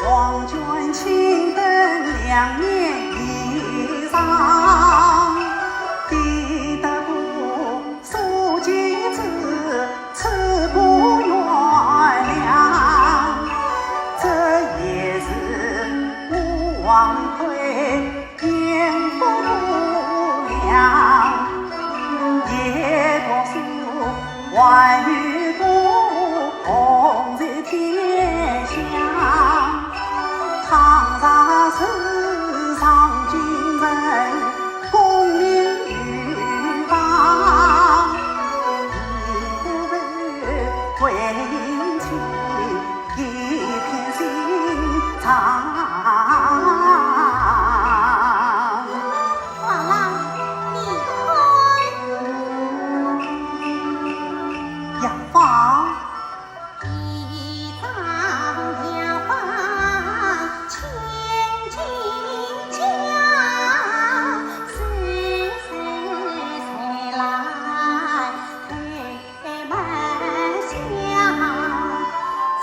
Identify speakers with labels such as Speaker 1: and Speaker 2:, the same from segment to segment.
Speaker 1: 黄卷青灯2年以上，敌得不苏金子，此不原谅。这也是吴王推言不良，也多数万语多红在天下。堂上世上君臣，功名于邦，一不为情，一片心肠。
Speaker 2: 王郎，你看，
Speaker 1: 雅芳。
Speaker 2: 一张雅芳千金家，岁岁来推门香，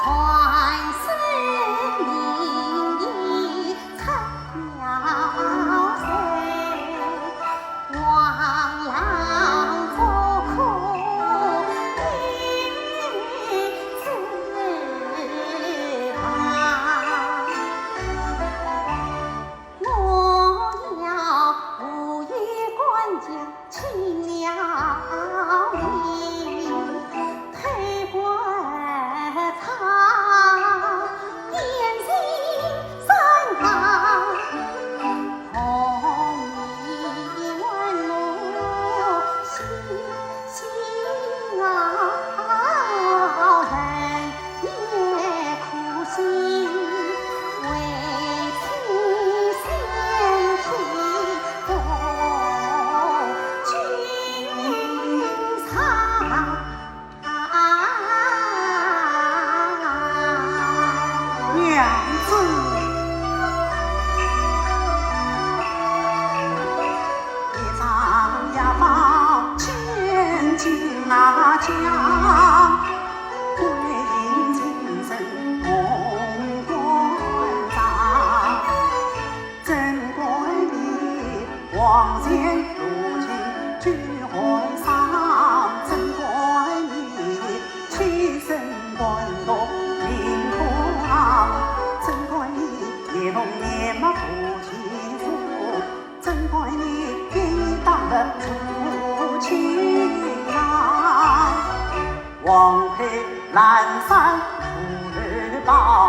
Speaker 2: 传世名医陈妙水，王郎夫苦于此旁，我要无语官家请了你，推官场点心三行，红衣问路心心啊，人也苦心，为情献体供君尝。
Speaker 1: 娘子，一张雅芳千金家，归隐今生红官长。真怪你王前如今居怀上，真怪你欺身官落名堂，真怪你也同年嘛不欺负，真怪你给当了出情郎。王配南山不日报。